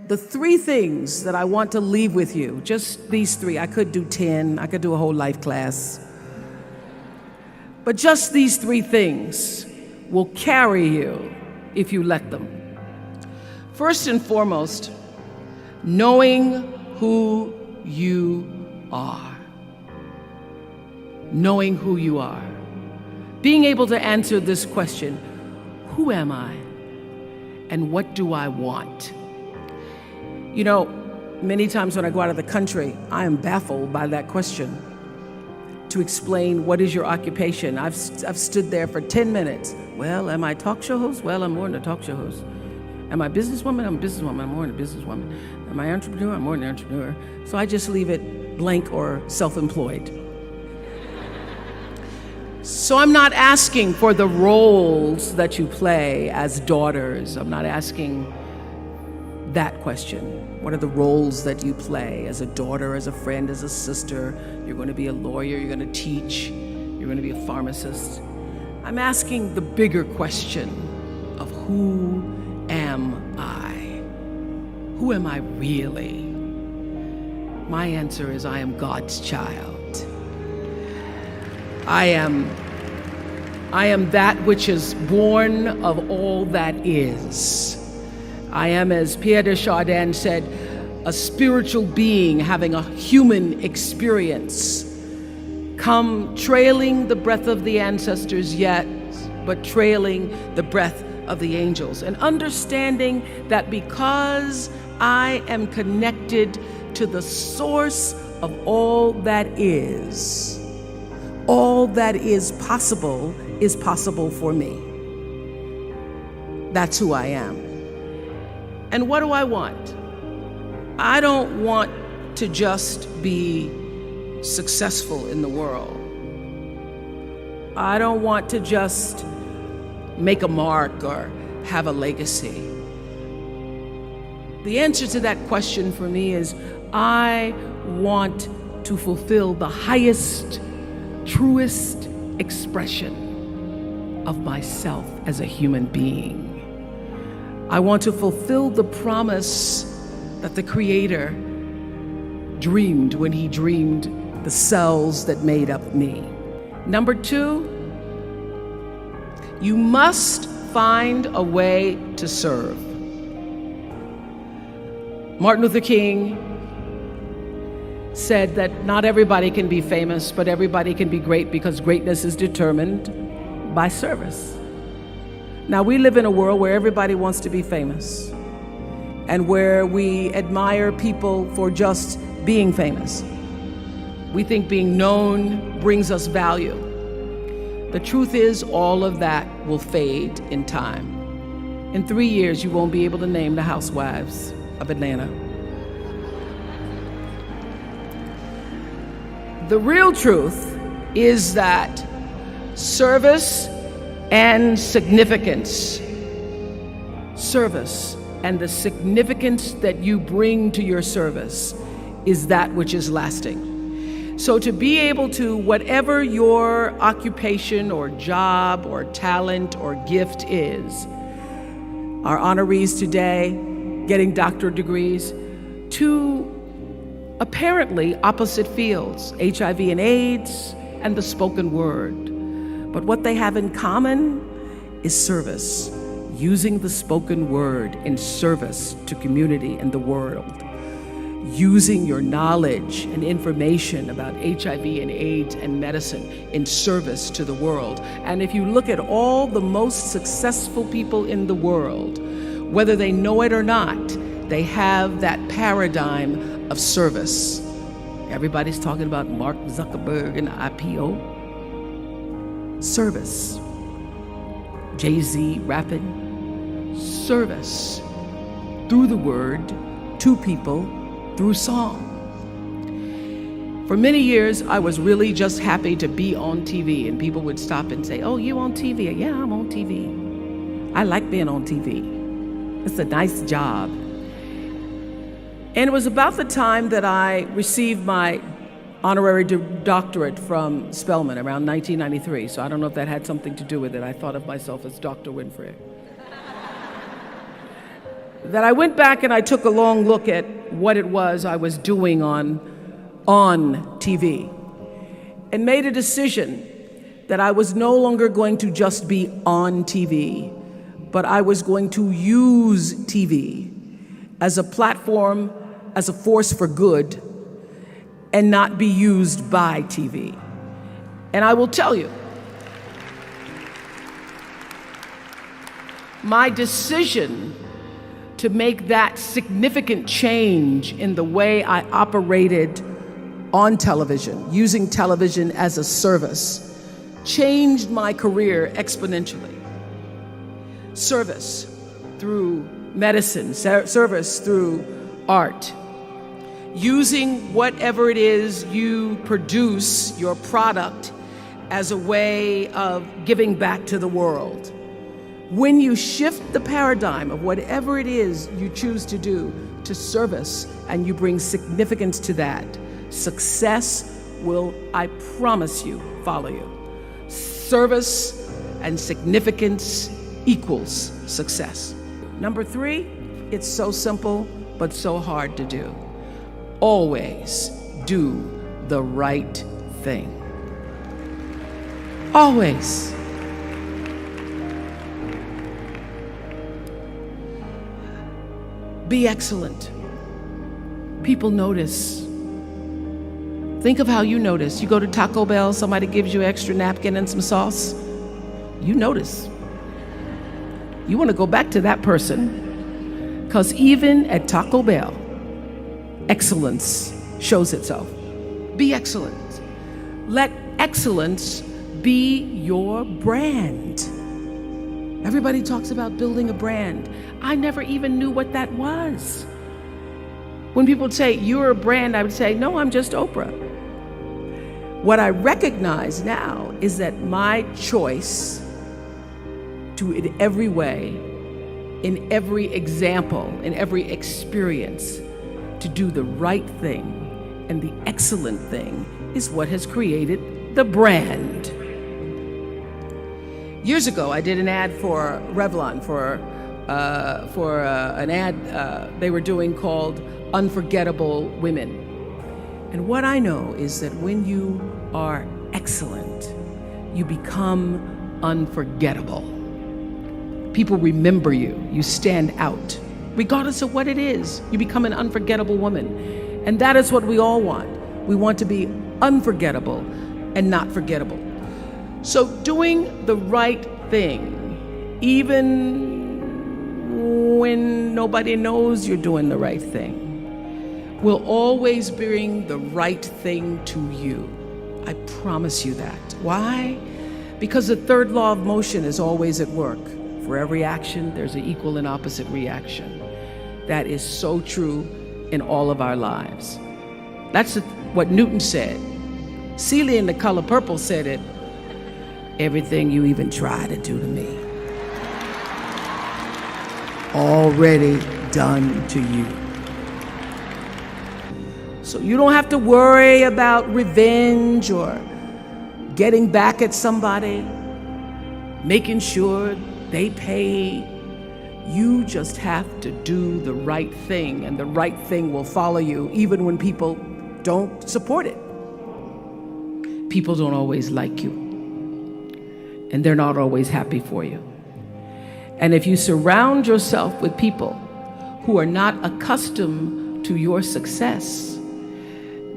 The three things that I want to leave with you, just these three. I could do 10, I could do a whole life class. But just these three things will carry you if you let them. First and foremost, knowing who you are. Knowing who you are. Being able to answer this question, who am I and what do I want? You know, many times when I go out of the country, I am baffled by that question. To explain what is your occupation, I've stood there for 10 minutes. Well, am I a talk show host? Well, I'm more than a talk show host. Am I a businesswoman? I'm a businesswoman. I'm more than a businesswoman. Am I an entrepreneur? I'm more than an entrepreneur. So I just leave it blank or self-employed. So I'm not asking for the roles that you play as daughters. I'm not asking that question. What are the roles that you play as a daughter, as a friend, as a sister? You're going to be a lawyer, you're going to teach, you're going to be a pharmacist. I'm asking the bigger question of who am I? Who am I really? My answer is I am God's child. I am that which is born of all that is. I am, as Pierre de Chardin said, a spiritual being having a human experience, come trailing the breath of the ancestors yet, but trailing the breath of the angels. And understanding that because I am connected to the source of all that is possible for me. That's who I am. And what do I want? I don't want to just be successful in the world. I don't want to just make a mark or have a legacy. The answer to that question for me is I want to fulfill the highest, truest expression of myself as a human being. I want to fulfill the promise that the Creator dreamed when He dreamed the cells that made up me. Number two, you must find a way to serve. Martin Luther King said that not everybody can be famous, but everybody can be great because greatness is determined by service. Now, we live in a world where everybody wants to be famous and where we admire people for just being famous. We think being known brings us value. The truth is, all of that will fade in time. In 3 years, you won't be able to name the housewives of Atlanta. The real truth is that service and significance, service and the significance that you bring to your service is that which is lasting. So to be able to, whatever your occupation or job or talent or gift is, our honorees today getting doctorate degrees, to apparently opposite fields, HIV and AIDS and the spoken word. But what they have in common is service, using the spoken word in service to community and the world, using your knowledge and information about HIV and AIDS and medicine in service to the world. And if you look at all the most successful people in the world, whether they know it or not, they have that paradigm of service. Everybody's talking about Mark Zuckerberg and the IPO. Service. Jay-Z rapping. Service. Through the word, to people, through song. For many years, I was really just happy to be on TV, and people would stop and say, "Oh, you on TV?" "Yeah, I'm on TV. I like being on TV. It's a nice job." And it was about the time that I received my honorary doctorate from Spelman around 1993. So I don't know if that had something to do with it. I thought of myself as Dr. Winfrey. that I went back and I took a long look at what it was I was doing on TV and made a decision that I was no longer going to just be on TV, but I was going to use TV as a platform, as a force for good, and not be used by TV. And I will tell you, my decision to make that significant change in the way I operated on television, using television as a service, changed my career exponentially. Service through medicine, service through art, using whatever it is you produce, your product, as a way of giving back to the world. When you shift the paradigm of whatever it is you choose to do to service, and you bring significance to that, success will, I promise you, follow you. Service and significance equals success. Number 3, it's so simple, but so hard to do. Always do the right thing. Always. Be excellent. People notice. Think of how you notice. You go to Taco Bell, somebody gives you an extra napkin and some sauce. You notice. You want to go back to that person, because even at Taco Bell, excellence shows itself. Be excellent. Let excellence be your brand. Everybody talks about building a brand. I never even knew what that was. When people say, you're a brand, I would say, no, I'm just Oprah. What I recognize now is that my choice to, in every way, in every example, in every experience, to do the right thing and the excellent thing is what has created the brand. Years ago, I did an ad for Revlon for an ad they were doing called Unforgettable Women. And what I know is that when you are excellent, you become unforgettable. People remember you. You stand out. Regardless of what it is, you become an unforgettable woman. And that is what we all want. We want to be unforgettable and not forgettable. So doing the right thing, even when nobody knows you're doing the right thing, will always bring the right thing to you. I promise you that. Why? Because the third law of motion is always at work. For every action, there's an equal and opposite reaction. That is so true in all of our lives. That's what Newton said. Celia in The Color Purple said it. Everything you even try to do to me, already done to you. So you don't have to worry about revenge or getting back at somebody, making sure they pay. You just have to do the right thing, and the right thing will follow you even when people don't support it. People don't always like you, and they're not always happy for you. And if you surround yourself with people who are not accustomed to your success,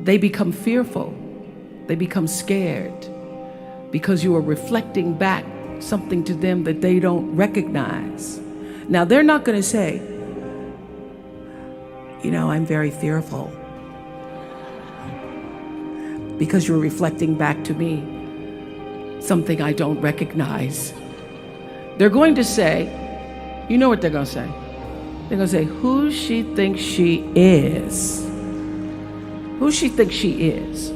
they become fearful, they become scared, because you are reflecting back something to them that they don't recognize. Now, they're not going to say, you know, I'm very fearful, because you're reflecting back to me something I don't recognize. They're going to say, you know what they're going to say? They're going to say, who she thinks she is. Who she thinks she is.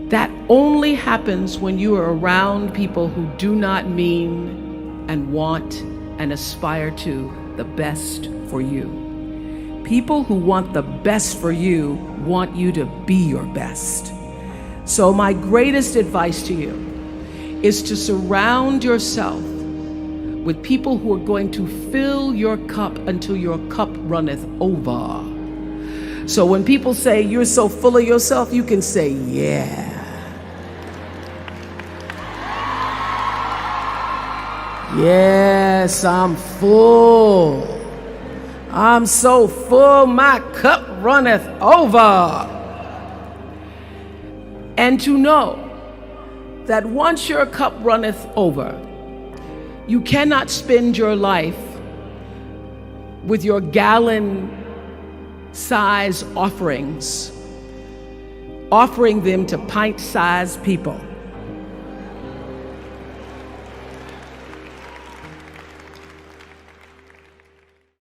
That only happens when you are around people who do not mean and want and aspire to the best for you. People who want the best for you want you to be your best. So my greatest advice to you is to surround yourself with people who are going to fill your cup until your cup runneth over. So when people say you're so full of yourself, you can say, yeah. Yes, I'm full. I'm so full, my cup runneth over. And to know that once your cup runneth over, you cannot spend your life with your gallon-size offerings, offering them to pint-sized people.